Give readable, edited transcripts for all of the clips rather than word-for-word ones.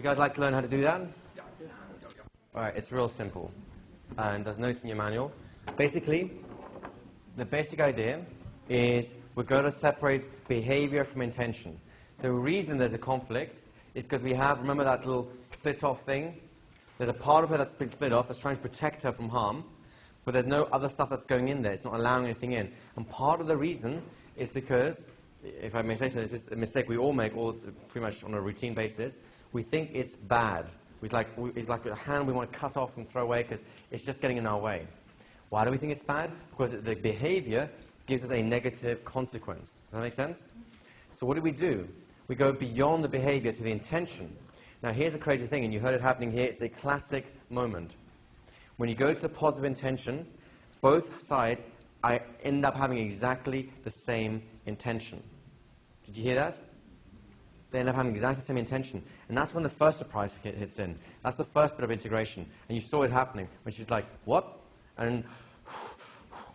You guys like to learn how to do that? All right, it's real simple. And there's notes in your manual. Basically, the basic idea is we're going to separate behavior from intention. The reason there's a conflict is because we have, remember that little split-off thing? There's a part of her that's been split off that's trying to protect her from harm, but there's no other stuff that's going in there. It's not allowing anything in. And part of the reason is because, if I may say so, this is a mistake we all make pretty much on a routine basis. We think it's bad. It's like a hand we want to cut off and throw away because it's just getting in our way. Why do we think it's bad? Because the behavior gives us a negative consequence. Does that make sense? So what do? We go beyond the behavior to the intention. Now here's a crazy thing, and you heard it happening here. It's a classic moment. When you go to the positive intention, both sides end up having exactly the same intention. Did you hear that? They end up having exactly the same intention. And that's when the first surprise hits in. That's the first bit of integration. And you saw it happening when she's like, what? And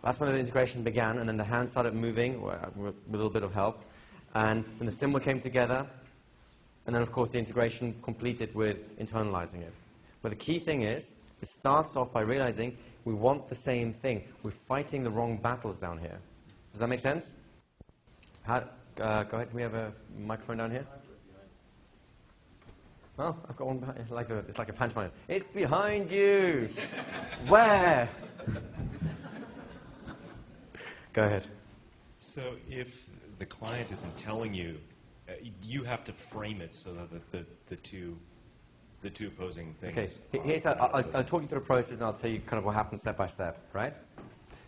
that's when the integration began, and then the hand started moving with a little bit of help. And then the symbol came together, and then, of course, the integration completed with internalizing it. But the key thing is, it starts off by realizing we want the same thing. We're fighting the wrong battles down here. Does that make sense? Go ahead. Can we have a microphone down here? Oh, I've got one behind. It's like a pantomime. It's behind you. Where? Go ahead. So if the client isn't telling you, you have to frame it so that the two opposing things. Okay, here's how, I'll talk you through the process and I'll tell you kind of what happens step by step, right?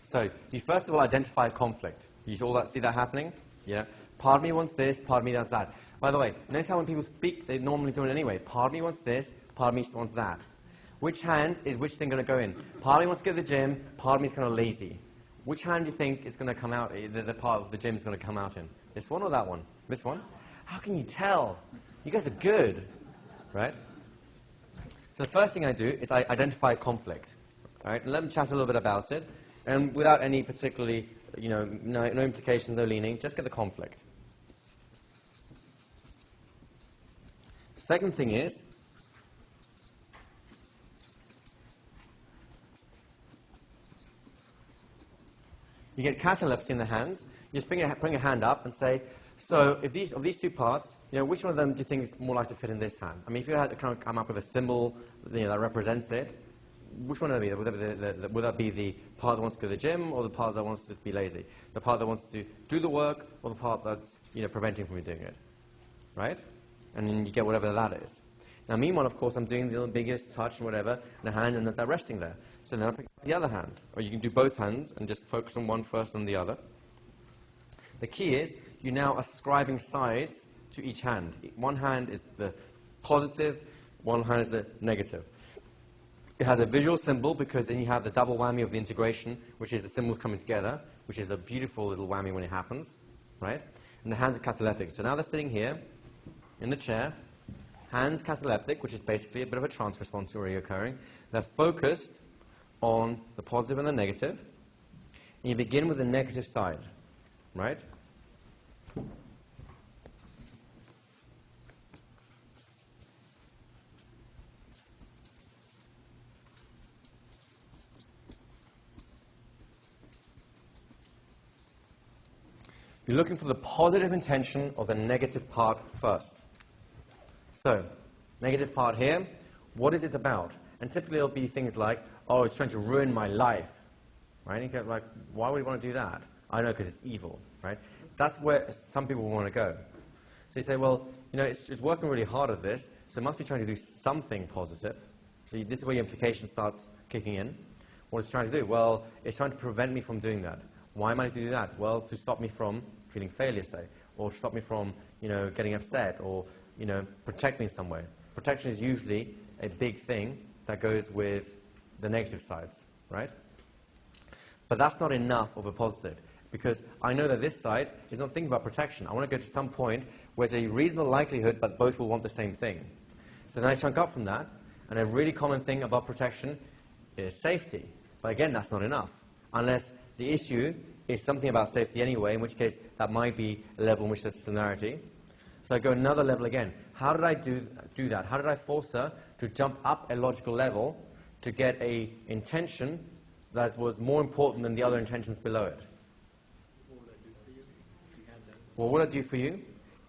So you first of all identify conflict. You all see that happening? Yeah. Part of me wants this, part of me does that. By the way, notice how when people speak, they normally do it anyway. Part of me wants this, part of me wants that. Which hand is which thing going to go in? Part of me wants to go to the gym, part of me is kind of lazy. Which hand do you think is going to come out, the part of the gym is going to come out in? This one or that one? This one? How can you tell? You guys are good, right? So the first thing I do is I identify conflict, right? And let me chat a little bit about it, and without any particularly, no implications, no leaning, just get the conflict. The second thing is, you get catalepsy in the hands. You just bring a hand up and say, so if of these two parts, which one of them do you think is more likely to fit in this hand? I mean, if you had to kind of come up with a symbol that represents it, which one would it be? Would that be the part that wants to go to the gym, or the part that wants to just be lazy? The part that wants to do the work, or the part that's preventing from you doing it, right? And then you get whatever that is. Now, meanwhile, of course, I'm doing the biggest touch and whatever, and the hand, and that's resting there. So now I pick up the other hand, or you can do both hands and just focus on one first and the other. The key is you're now ascribing sides to each hand. One hand is the positive, one hand is the negative. It has a visual symbol because then you have the double whammy of the integration, which is the symbols coming together, which is a beautiful little whammy when it happens, right? And the hands are cataleptic. So now they're sitting here in the chair, hands cataleptic, which is basically a bit of a trance response already occurring. They're focused on the positive and the negative. And you begin with the negative side, right? You're looking for the positive intention of the negative part first. So, negative part here, what is it about? And typically it'll be things like, oh, it's trying to ruin my life, right? And you go like, why would you want to do that? I know, because it's evil, right? That's where some people want to go. So you say, well, it's working really hard at this, so it must be trying to do something positive. So this is where your implication starts kicking in. What it's trying to do? Well, it's trying to prevent me from doing that. Why am I to do that? Well, to stop me from feeling failure, say, or stop me from, getting upset, or, protect me in some way. Protection is usually a big thing that goes with the negative sides, right? But that's not enough of a positive, because I know that this side is not thinking about protection. I want to go to some point where there's a reasonable likelihood that both will want the same thing. So then I chunk up from that, and a really common thing about protection is safety. But again, that's not enough, unless the issue is something about safety anyway, in which case that might be a level in which there's similarity. So I go another level again. how did I do that? How did I force her to jump up a logical level to get a intention that was more important than the other intentions below it? What would I do for you?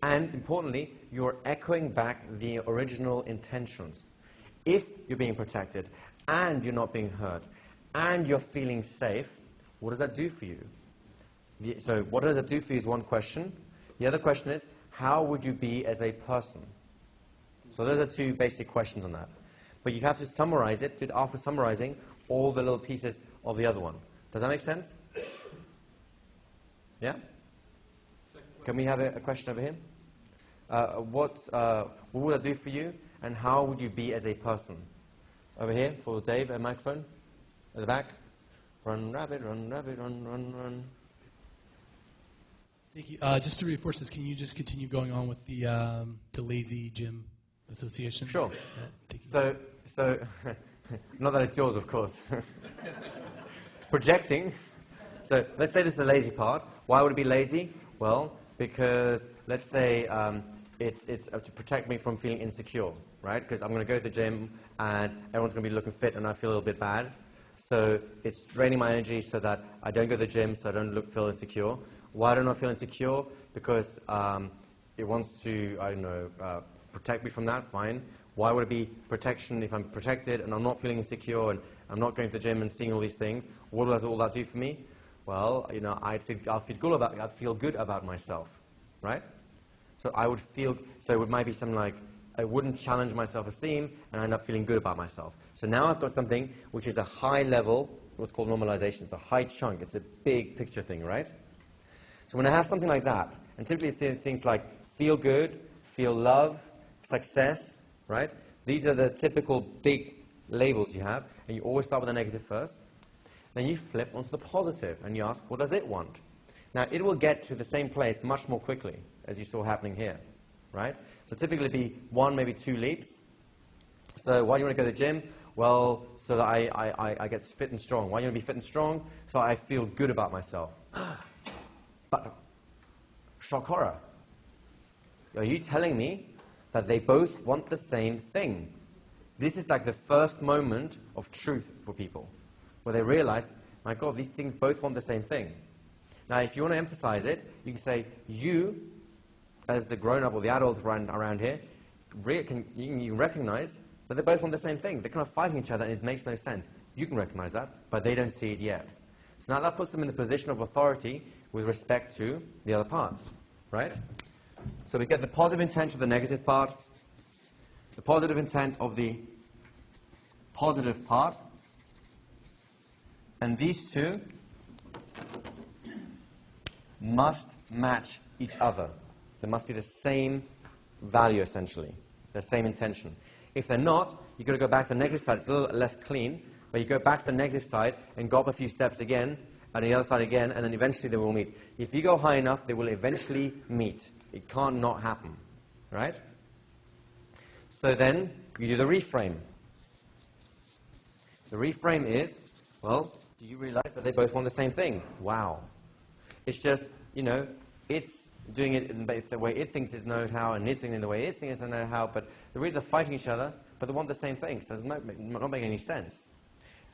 And importantly, you're echoing back the original intentions. If you're being protected, and you're not being hurt, and you're feeling safe, what does that do for you? So what does it do for you is one question. The other question is, how would you be as a person? So those are two basic questions on that. But you have to summarize it after summarizing all the little pieces of the other one. Does that make sense? Yeah? Can we have a question over here? What would I do for you, and how would you be as a person? Over here, for Dave, a microphone. At the back. Run, rabbit, run, run. Thank you. Just to reinforce this, can you just continue going on with the Lazy Gym Association? Sure. Thank you. So, not that it's yours, of course. Projecting. So let's say this is the lazy part. Why would it be lazy? Well, because let's say it's to protect me from feeling insecure, right? Because I'm going to go to the gym and everyone's going to be looking fit and I feel a little bit bad. So it's draining my energy so that I don't go to the gym, so I don't feel insecure. Why don't I feel insecure? Because it wants to, I don't know, protect me from that, fine. Why would it be protection if I'm protected and I'm not feeling insecure and I'm not going to the gym and seeing all these things? What does all that do for me? Well, you know, I'd feel good about myself, right? So it might be something like, I wouldn't challenge my self-esteem and I end up feeling good about myself. So now I've got something which is a high level, what's called normalization. It's a high chunk. It's a big picture thing, right? So when I have something like that, and typically things like feel good, feel love, success, right? These are the typical big labels you have, and you always start with the negative first. Then you flip onto the positive, and you ask, what does it want? Now, it will get to the same place much more quickly, as you saw happening here, right? So typically it'd be 1, maybe 2 leaps. So why do you want to go to the gym? Well, so that I get fit and strong. Why do you want to be fit and strong? So I feel good about myself. But, shock horror. Are you telling me that they both want the same thing? This is like the first moment of truth for people, where they realize, my God, these things both want the same thing. Now, if you want to emphasize it, you can say, you, as the grown-up or the adult around here, you recognize that they both want the same thing. They're kind of fighting each other, and it makes no sense. You can recognize that, but they don't see it yet. So now that puts them in the position of authority with respect to the other parts, right? So we get the positive intent of the negative part, the positive intent of the positive part, and these two must match each other. There must be the same value, essentially, the same intention. If they're not, you've got to go back to the negative side. It's a little less clean, but you go back to the negative side and go up a few steps again, and the other side again, and then eventually they will meet. If you go high enough, they will eventually meet. It can't not happen, right? So then, you do the reframe. The reframe is, well, do you realize that they both want the same thing? Wow. It's just, you know, it's doing it in the way it thinks it knows how, and it's doing it in the way it thinks it knows how, but they're really fighting each other, but they want the same thing, so it's not making any sense.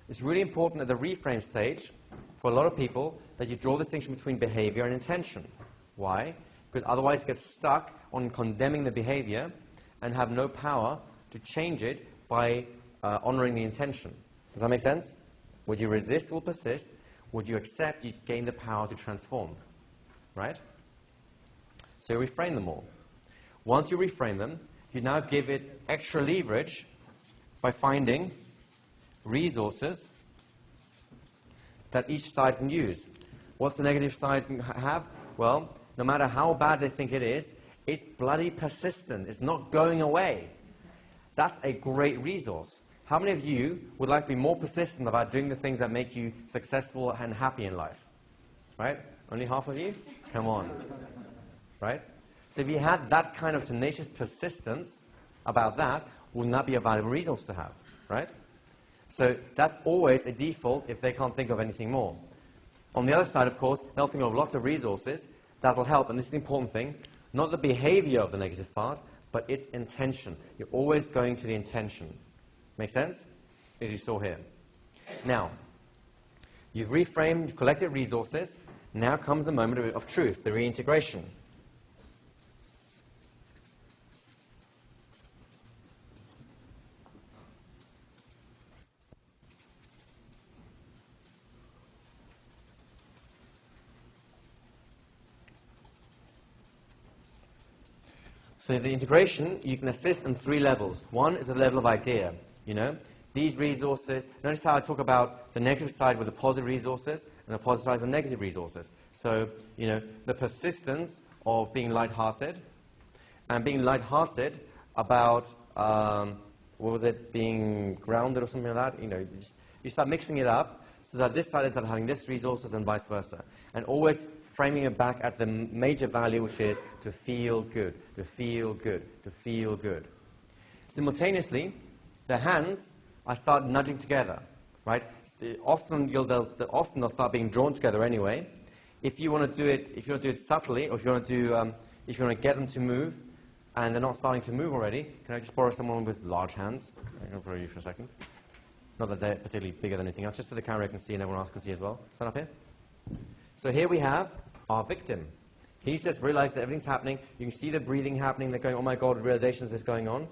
It's really important at the reframe stage, for a lot of people, that you draw the distinction between behavior and intention. Why? Because otherwise you get stuck on condemning the behavior and have no power to change it by honoring the intention. Does that make sense? Would you resist or persist? Would you accept? You gain the power to transform. Right? So you reframe them all. Once you reframe them, you now give it extra leverage by finding resources that each side can use. What's the negative side have? Well, no matter how bad they think it is, it's bloody persistent. It's not going away. That's a great resource. How many of you would like to be more persistent about doing the things that make you successful and happy in life? Right? Only half of you? Come on. Right? So if you had that kind of tenacious persistence about that, wouldn't that be a valuable resource to have? Right? So that's always a default if they can't think of anything more. On the other side, of course, they'll think of lots of resources that will help, and this is the important thing, not the behavior of the negative part, but it's intention. You're always going to the intention. Make sense? As you saw here. Now, you've reframed, you've collected resources. Now comes the moment of truth, the reintegration. So the integration, you can assist on 3 levels. One is the level of idea, you know. These resources, notice how I talk about the negative side with the positive resources and the positive side with the negative resources. So, you know, the persistence of being lighthearted and being lighthearted about, what was it, being grounded or something like that. You know, you start mixing it up so that this side ends up having this resources and vice versa. And always framing it back at the major value, which is to feel good, to feel good, to feel good. Simultaneously, the hands, I start nudging together, right? Often they'll start being drawn together anyway. If you want to do it subtly, or if you want to get them to move, and they're not starting to move already, can I just borrow someone with large hands? I'll borrow you for a second. Not that they're particularly bigger than anything else, just so the camera can see and everyone else can see as well. Stand up here. So here we have our victim. He's just realized that everything's happening. You can see the breathing happening. They're going, oh my God, realizations is going on.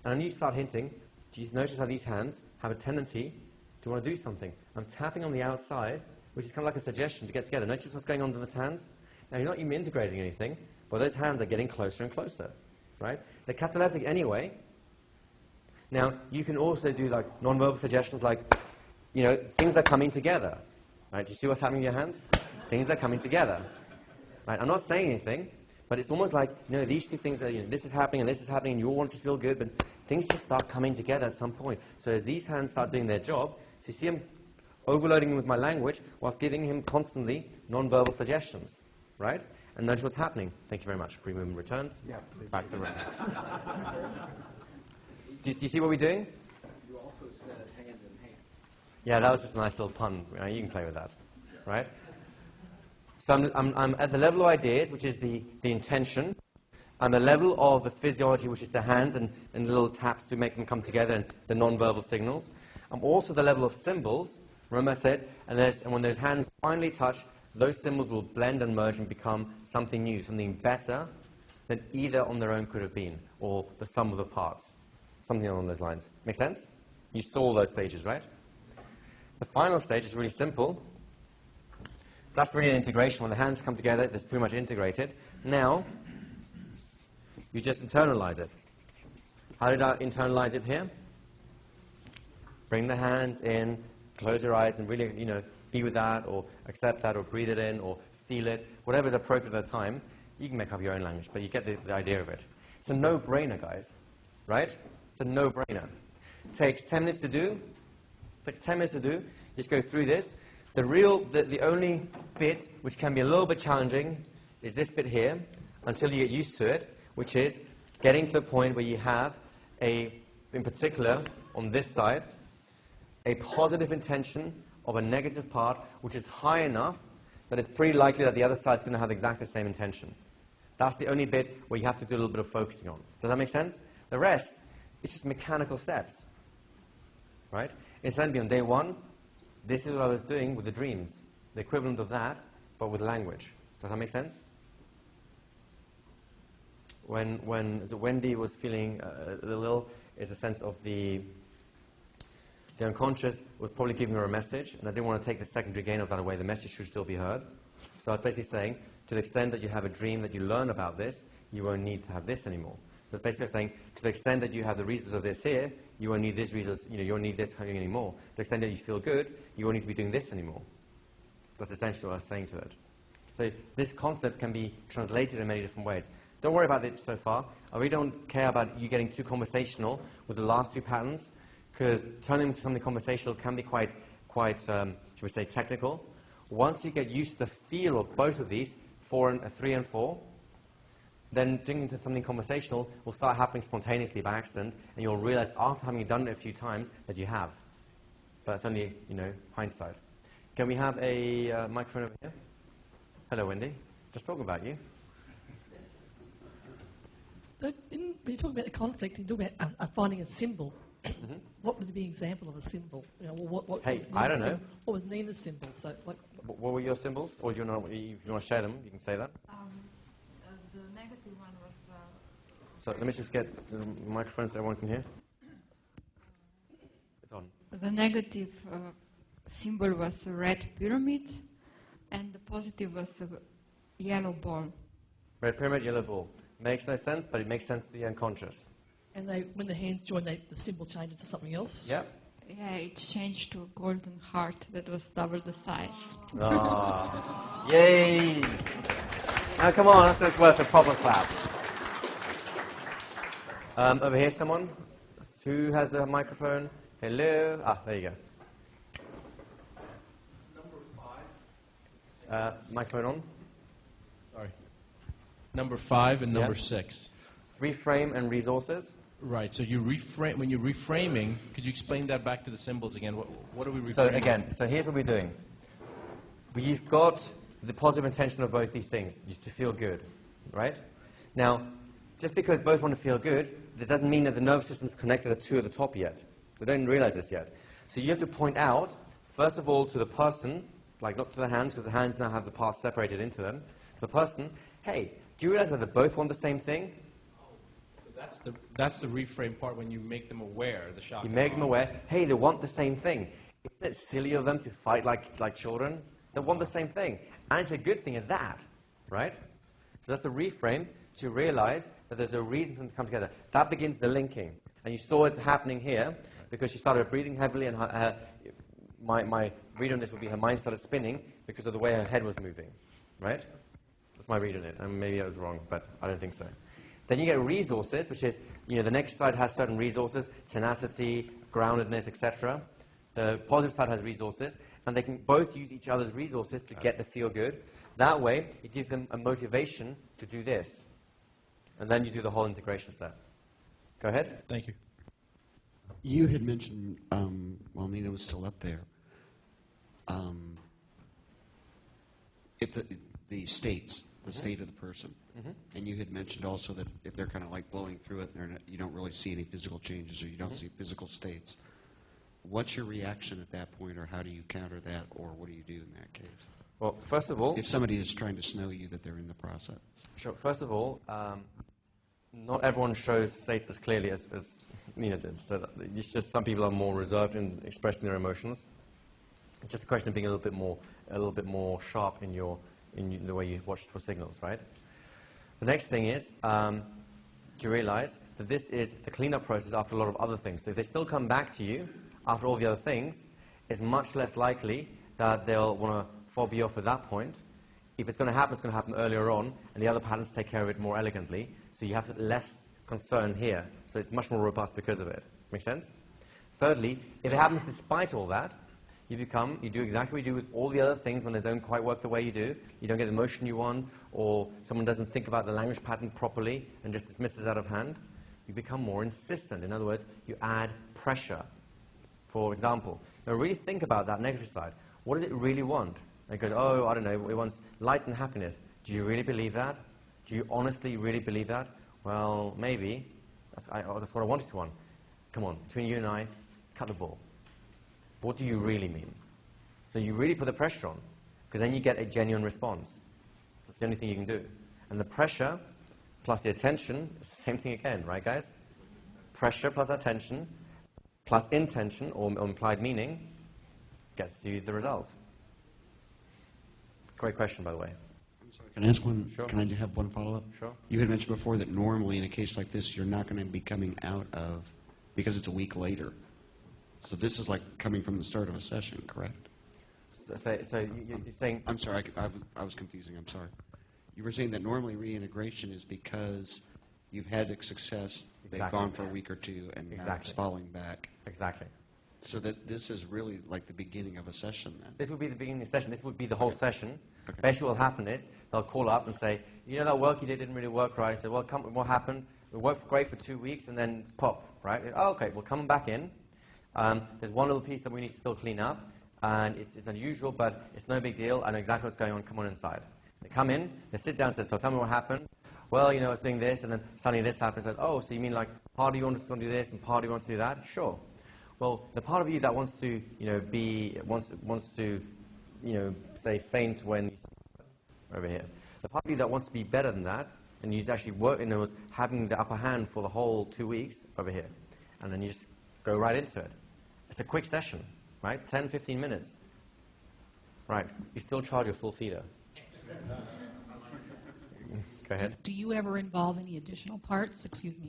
And then you start hinting. Do you notice how these hands have a tendency to want to do something? I'm tapping on the outside, which is kind of like a suggestion to get together. Notice what's going on with those hands? Now, you're not even integrating anything, but those hands are getting closer and closer, right? They're cataleptic anyway. Now, you can also do like non-verbal suggestions like, you know, things are coming together, right? Do you see what's happening in your hands? Things are coming together, right? I'm not saying anything, but it's almost like, you know, these two things are, you know, this is happening and you all want to feel good, but things just start coming together at some point. So as these hands start doing their job, so you see I'm overloading him with my language whilst giving him constantly non-verbal suggestions, right? And notice what's happening. Thank you very much. Free movement returns. Yeah. Back to the room. Do you see what we're doing? You also said hand in hand. Yeah, that was just a nice little pun. You can play with that, right? So I'm at the level of ideas, which is the intention. I'm at the level of the physiology, which is the hands and the little taps to make them come together and the non-verbal signals. I'm also the level of symbols. Remember I said, and when those hands finally touch, those symbols will blend and merge and become something new, something better than either on their own could have been, or the sum of the parts. Something along those lines. Make sense? You saw those stages, right? The final stage is really simple. That's really an integration. When the hands come together, it's pretty much integrated. Now, you just internalize it. How did I internalize it here? Bring the hands in, close your eyes, and really, you know, be with that, or accept that, or breathe it in, or feel it. Whatever is appropriate at the time. You can make up your own language, but you get the idea of it. It's a no-brainer, guys. Right? It's a no-brainer. It takes 10 minutes to do. It takes 10 minutes to do. Just go through this. The only bit which can be a little bit challenging is this bit here, until you get used to it, which is getting to the point where you have in particular, on this side, a positive intention of a negative part, which is high enough that it's pretty likely that the other side is going to have exactly the same intention. That's the only bit where you have to do a little bit of focusing on. Does that make sense? The rest is just mechanical steps, right? Incidentally, on day 1, this is what I was doing with the dreams, the equivalent of that, but with language. Does that make sense? When Wendy was feeling a little ill, is a sense of the unconscious was probably giving her a message, and I didn't want to take the secondary gain of that away. The message should still be heard. So I was basically saying, to the extent that you have a dream that you learn about this, you won't need to have this anymore. So it's basically saying, to the extent that you have the reasons of this here, you won't need this reasons, you won't need this having anymore. To the extent that you feel good, you won't need to be doing this anymore. That's essentially what I was saying to it. So this concept can be translated in many different ways. Don't worry about it so far. I really don't care about you getting too conversational with the last 2 patterns, because turning into something conversational can be quite should we say, technical. Once you get used to the feel of both of these, 3 and 4, then doing into something conversational will start happening spontaneously by accident, and you'll realize after having done it a few times that you have. But it's only, hindsight. Can we have a microphone over here? Hello, Wendy. Just talking about you. When you talk about the conflict, you talk about finding a symbol. What would be an example of a symbol? You know, what Hey, was I Nina's don't know. What was Nina's symbol? So, like, What were your symbols? Or do you know, if you want to share them, you can say that. The negative one was. So let me just get the microphone so everyone can hear. It's on. The negative symbol was a red pyramid, and the positive was a yellow ball. Red pyramid, yellow ball. Makes no sense, but it makes sense to the unconscious. and when the hands join, the symbol changes to something else. Yep. Yeah, it changed to a golden heart that was double the size. Ah, yay! Now come on, that's worth a proper clap. Over here, someone. Who has the microphone? Hello. Ah, there you go. Number 5. Microphone on. Sorry. Number 5 and number Yeah. 6. Reframe and resources. Right. So you reframe when you're reframing. Could you explain that back to the symbols again? What are we reframing? So again, here's what we're doing. We've got the positive intention of both these things, to feel good, right? Now, just because both want to feel good, that doesn't mean that the nervous system is connected to the two at the top yet. We don't realize this yet. So you have to point out, first of all, to the person, like not to the hands, because the hands now have the parts separated into them. The person, hey, do you realize that they both want the same thing? So that's the reframe part when you make them aware. The shock. You make them aware, hey, they want the same thing. Isn't it silly of them to fight like children? They want the same thing. And it's a good thing at that, right? So that's the reframe, to realize that there's a reason for them to come together. That begins the linking. And you saw it happening here because she started breathing heavily, and my read on this would be her mind started spinning because of the way her head was moving, right? That's my read on it. And maybe I was wrong, but I don't think so. Then you get resources, which is, the next side has certain resources, tenacity, groundedness, etc. The positive side has resources, and they can both use each other's resources to get the feel good. That way, it gives them a motivation to do this. And then you do the whole integration step. Go ahead. Thank you. You had mentioned, while Nina was still up there, the states, the state of the person. And you had mentioned also that if they're kind of like blowing through it, you don't really see any physical changes, or you don't see physical states. What's your reaction at that point, or how do you counter that, or what do you do in that case? Well, first of all... If somebody is trying to snow you that they're in the process. Sure. First of all, not everyone shows states as clearly as Nina did. So it's just some people are more reserved in expressing their emotions. It's just a question of being a little bit more sharp in the way you watch for signals, right? The next thing is to realize that this is the cleanup process after a lot of other things. So if they still come back to you after all the other things, it's much less likely that they'll want to fob you off at that point. If it's going to happen earlier on, and the other patterns take care of it more elegantly, so you have less concern here. So it's much more robust because of it. Make sense? Thirdly, if it happens despite all that, you do exactly what you do with all the other things when they don't quite work the way you do. You don't get the emotion you want, or someone doesn't think about the language pattern properly and just dismisses out of hand. You become more insistent. In other words, you add pressure. For example, now really think about that negative side. What does it really want? And it goes, oh, I don't know, it wants light and happiness. Do you really believe that? Do you honestly really believe that? Well, maybe. That's what I wanted to want. Come on, between you and I, cut the ball. What do you really mean? So you really put the pressure on, because then you get a genuine response. That's the only thing you can do. And the pressure plus the attention is the same thing again, right, guys? Pressure plus attention plus intention, or implied meaning, gets you the result. Great question, by the way. I'm sorry, can I ask one? Sure. Can I have one follow-up? Sure. You had mentioned before that normally in a case like this, you're not going to be coming out of, because it's a week later. So this is like coming from the start of a session, correct? So you're saying... I'm sorry, I was confusing, I'm sorry. You were saying that normally reintegration is because you've had success, they've Exactly. gone for a week or two, and now it's falling back. Exactly. So that this is really like the beginning of a session then? This would be the beginning of the session. This would be the whole session. Okay. Basically what will happen is they'll call up and say, that work you did didn't really work right. I say, well, what happened? It worked great for 2 weeks and then pop, right? Oh, okay, we'll come back in. There's one little piece that we need to still clean up, and it's unusual, but it's no big deal. I know exactly what's going on. Come on inside. They come in, they sit down and say, so tell me what happened. well, I was doing this, and then suddenly this happened. I said, oh, so you mean like part of you wants to do this and part of you wants to do that? Sure. Well, the part of you that wants to, wants to, say, faint when you over here. The part of you that wants to be better than that, and you actually work, was having the upper hand for the whole 2 weeks over here, and then you just go right into it. It's a quick session, right? 10, 15 minutes. Right. You still charge a full feeder. Go ahead. Do you ever involve any additional parts,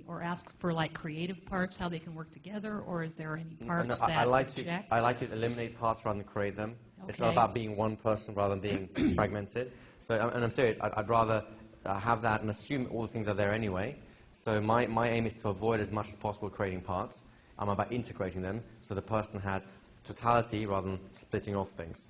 or ask for like creative parts, how they can work together, or is there any parts that I like to eliminate parts rather than create them. Okay. It's not about being one person rather than being fragmented. So, and I'm serious, I'd rather have that and assume all the things are there anyway. So my aim is to avoid as much as possible creating parts. I'm about integrating them so the person has totality rather than splitting off things.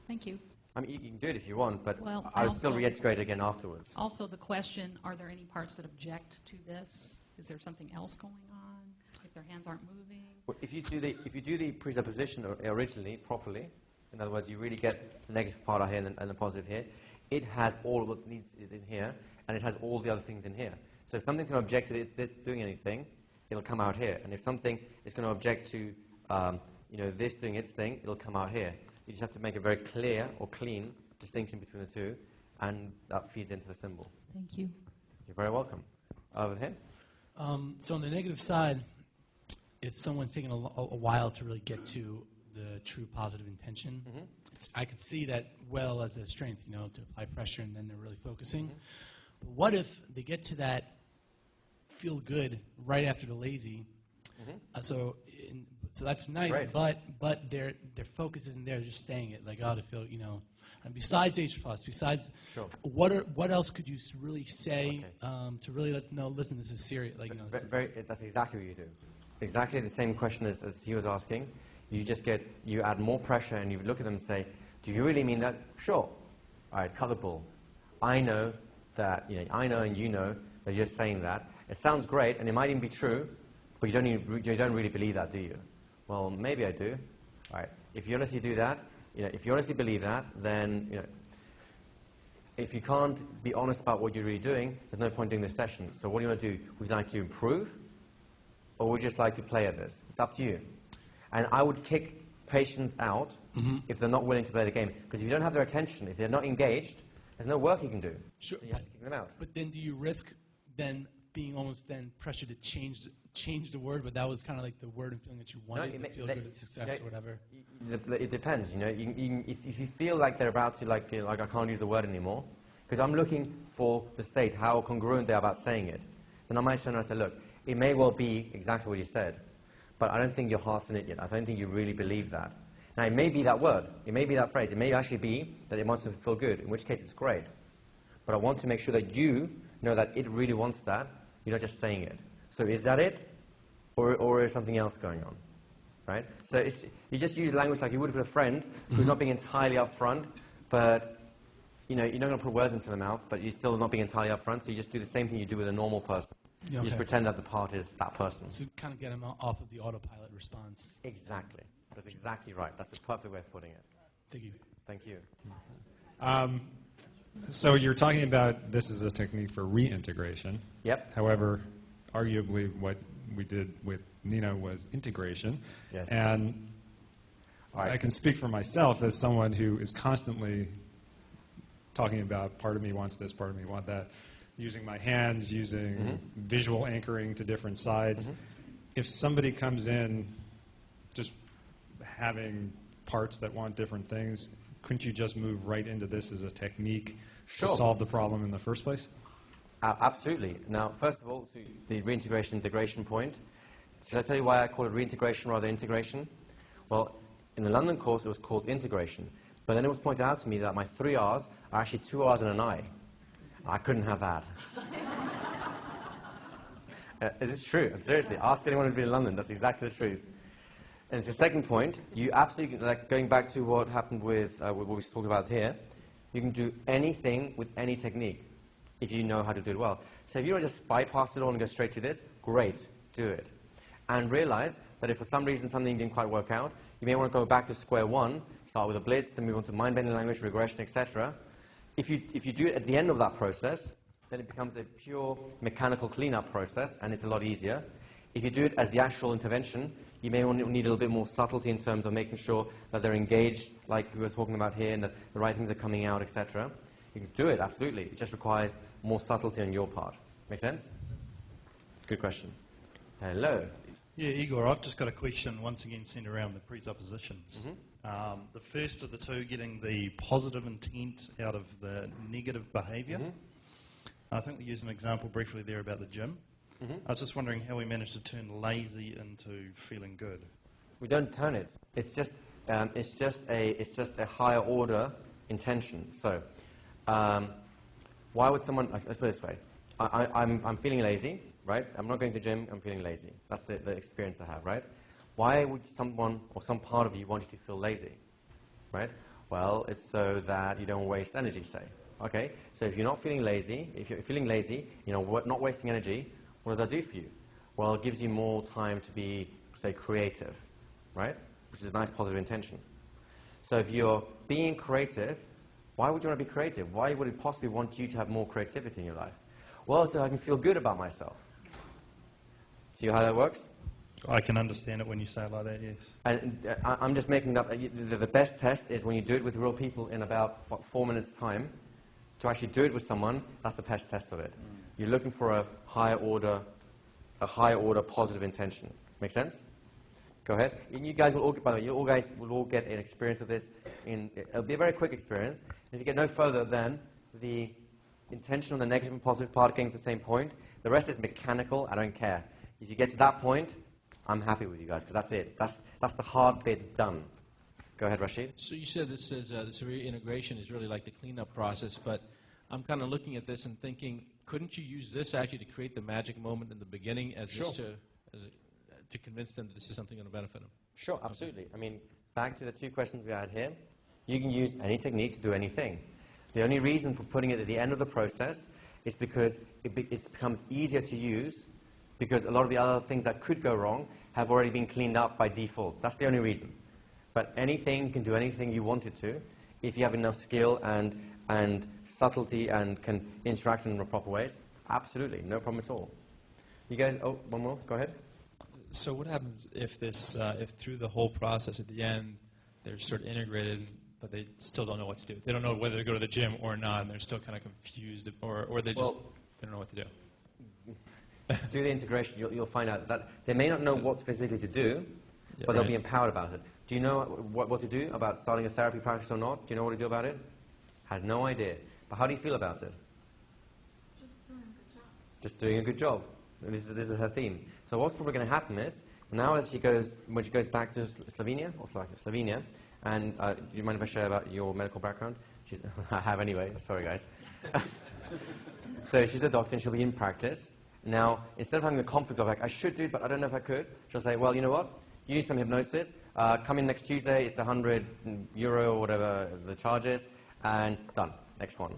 Thank you. I mean, you can do it if you want, but well, I would still reintegrate it again afterwards. Also the question, are there any parts that object to this? Is there something else going on? If their hands aren't moving? Well, if you do the presupposition originally, properly, in other words, you really get the negative part out here and the positive here, it has all of what needs in here, and it has all the other things in here. So if something's going to object to it doing anything, it'll come out here. And if something is going to object to this doing its thing, it'll come out here. You just have to make a very clear or clean distinction between the two, and that feeds into the symbol. Thank you. You're very welcome. Over here. So on the negative side, if someone's taking a while to really get to the true positive intention, I could see that well as a strength, to apply pressure and then they're really focusing. But what if they get to that feel good right after the lazy? So that's nice, Great. but their focus isn't there. They're just saying it like, oh, to feel, And besides H+, besides, sure. What else could you really say to really let them know? Listen, this is serious. Like, that's exactly what you do. Exactly the same question as he was asking. You add more pressure, and you look at them and say, "Do you really mean that?" Sure. All right, cut the bull. I know that I know, and you know that you're saying that. It sounds great, and it might even be true, but you don't really believe that, do you? Well, maybe I do. All right. If you honestly do that, if you honestly believe that, then if you can't be honest about what you're really doing, there's no point doing this session. So what do you want to do? Would you like to improve, or would you just like to play at this? It's up to you. And I would kick patients out if they're not willing to play the game, because if you don't have their attention, if they're not engaged, there's no work you can do. Sure. So you have to kick them out. But then do you risk then being almost then pressured to change the word, but that was kind of like the word and feeling that you wanted to feel good at success or whatever? It depends, if you feel like they're about to, like I can't use the word anymore, because I'm looking for the state, how congruent they're about saying it, then I might turn around and say, look, it may well be exactly what you said, but I don't think your heart's in it yet. I don't think you really believe that. Now, it may be that word, it may be that phrase, it may actually be that it wants to feel good, in which case it's great. But I want to make sure that you know that it really wants that, you're not just saying it. So is that it? Or is something else going on? Right? So you just use language like you would with a friend who's not being entirely upfront, but you're not going to put words into their mouth, but you're still not being entirely upfront, so you just do the same thing you do with a normal person. Yeah, you just pretend that the part is that person. So kind of get them off of the autopilot response. Exactly. That's exactly right. That's the perfect way of putting it. Thank you. Thank you. So you're talking about this is a technique for reintegration. Yep. However, arguably what we did with Nino was integration. Yes. And I can speak for myself as someone who is constantly talking about part of me wants this, part of me wants that, using my hands, using visual anchoring to different sides. If somebody comes in just having parts that want different things, couldn't you just move right into this as a technique to solve the problem in the first place? Absolutely. Now, first of all, to the reintegration integration point, should I tell you why I call it reintegration rather than integration? Well, in the London course, it was called integration. But then it was pointed out to me that my 3 R's are actually 2 R's and an I. I couldn't have that. This is true. Seriously, ask anyone who's been in London. That's exactly the truth. And the second point, you absolutely, like going back to what happened with what we talked about here, you can do anything with any technique if you know how to do it well. So if you want to just bypass it all and go straight to this, great, do it. And realize that if for some reason something didn't quite work out, you may want to go back to square one, start with a blitz, then move on to mind-bending language, regression, etc. If you do it at the end of that process, then it becomes a pure mechanical cleanup process, and it's a lot easier. If you do it as the actual intervention, you may need a little bit more subtlety in terms of making sure that they're engaged, like we were talking about here, and that the right things are coming out, etc. You can do it, absolutely. It just requires more subtlety on your part. Make sense? Good question. Hello. Yeah, Igor, I've just got a question, once again, centered around the presuppositions. The first of the two, getting the positive intent out of the negative behaviour. I think we used an example briefly there about the gym. I was just wondering how we managed to turn lazy into feeling good. We don't turn it. It's just a higher order intention. So, why would someone? Let's put it this way: I'm feeling lazy, right? I'm not going to the gym. I'm feeling lazy. That's the experience I have, right? Why would someone or some part of you want you to feel lazy, right? Well, it's so that you don't waste energy, say. Okay. So if you're not feeling lazy, if you're feeling lazy, not wasting energy. What does that do for you? Well, it gives you more time to be, say, creative, right? Which is a nice positive intention. So if you're being creative, why would you want to be creative? Why would it possibly want you to have more creativity in your life? Well, so I can feel good about myself. See how that works? I can understand it when you say it like that, yes. And I'm just making it up. The best test is when you do it with real people in about 4 minutes' time. To actually do it with someone, that's the best test of it. You're looking for a higher order positive intention. Make sense? Go ahead. And you guys will all, by the way, you all guys will all get an experience of this. It'll be a very quick experience. And if you get no further than the intention on the negative and positive part getting to the same point, the rest is mechanical. I don't care. If you get to that point, I'm happy with you guys because that's it. That's the hard bit done. Go ahead, Rashid. So you said this is this reintegration is really like the cleanup process, but I'm kind of looking at this and thinking, couldn't you use this actually to create the magic moment in the beginning as just to convince them that this is something going to benefit them? Sure, absolutely. I mean, back to the two questions we had here. You can use any technique to do anything. The only reason for putting it at the end of the process is because it becomes easier to use because a lot of the other things that could go wrong have already been cleaned up by default. That's the only reason. But anything can do anything you want it to if you have enough skill and subtlety and can interact in the proper ways. Absolutely, no problem at all. You guys, one more, go ahead. So what happens if if through the whole process at the end, they're sort of integrated, but they still don't know what to do? They don't know whether to go to the gym or not, and they're still kind of confused, or they just they don't know what to do. Do the integration, you'll find out that they may not know what physically to do, but they'll be empowered about it. Do you know what to do about starting a therapy practice or not? Do you know what to do about it? Has no idea. But how do you feel about it? Just doing a good job. Just doing a good job. This is her theme. So what's probably going to happen is, now as when she goes back to Slovenia, and do you mind if I share about your medical background? I have anyway, sorry guys. So she's a doctor and she'll be in practice. Now, instead of having the conflict of like, I should do it, but I don't know if I could, she'll say, well, you know what? You need some hypnosis. Come in next Tuesday. It's €100 or whatever the charge is. And done. Next one.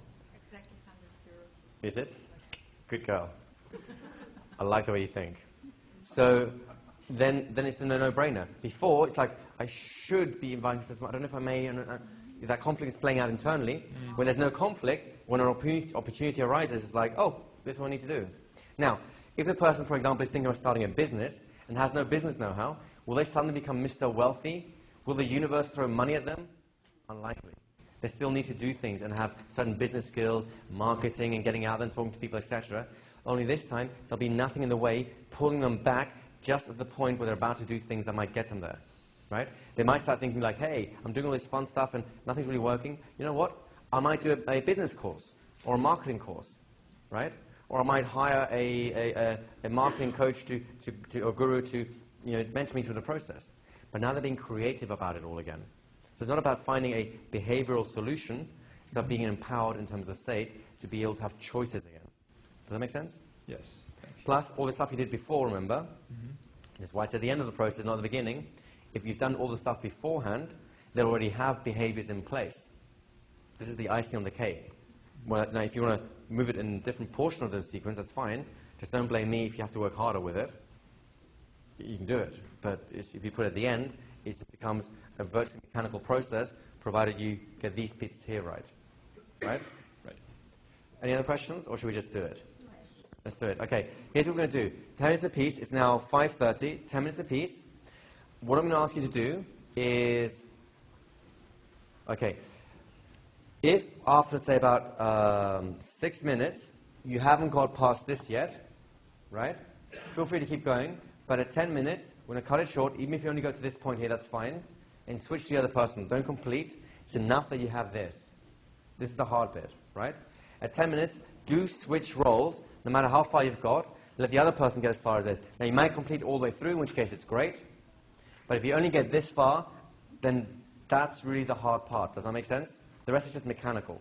Exactly €100. Is it? Good girl. I like the way you think. So then it's a no-brainer. Before, it's like, I should be invited to this. I don't know if I may. That conflict is playing out internally. When there's no conflict, when an opportunity arises, it's like, oh, this is what I need to do. Now, if the person, for example, is thinking of starting a business and has no business know-how, will they suddenly become Mr. Wealthy? Will the universe throw money at them? Unlikely. They still need to do things and have certain business skills, marketing and getting out there and talking to people, etc. Only this time, there'll be nothing in the way pulling them back just at the point where they're about to do things that might get them there. Right? They might start thinking like, hey, I'm doing all this fun stuff and nothing's really working. You know what? I might do a business course or a marketing course. Right? Or I might hire a marketing coach or guru to mentor me through the process. But now they're being creative about it all again. So it's not about finding a behavioral solution. It's about being empowered in terms of state to be able to have choices again. Does that make sense? Yes. Thanks. Plus, all the stuff you did before, remember? That's why it's at the end of the process, not at the beginning. If you've done all the stuff beforehand, they'll already have behaviors in place. This is the icing on the cake. Well, now, if you want to move it in a different portion of the sequence, that's fine. Just don't blame me if you have to work harder with it. You can do it. But if you put it at the end, it becomes a virtually mechanical process, provided you get these bits here right. Right? Right. Any other questions, or should we just do it? Let's do it. Okay, here's what we're going to do. 10 minutes apiece. It's now 5:30. 10 minutes apiece. What I'm going to ask you to do is, okay, if after, say, about 6 minutes, you haven't got past this yet, right? Feel free to keep going. But at 10 minutes, we're going to cut it short. Even if you only go to this point here, that's fine. And switch to the other person. Don't complete. It's enough that you have this. This is the hard bit, right? At 10 minutes, do switch roles, no matter how far you've got. Let the other person get as far as this. Now, you might complete all the way through, in which case it's great. But if you only get this far, then that's really the hard part. Does that make sense? The rest is just mechanical.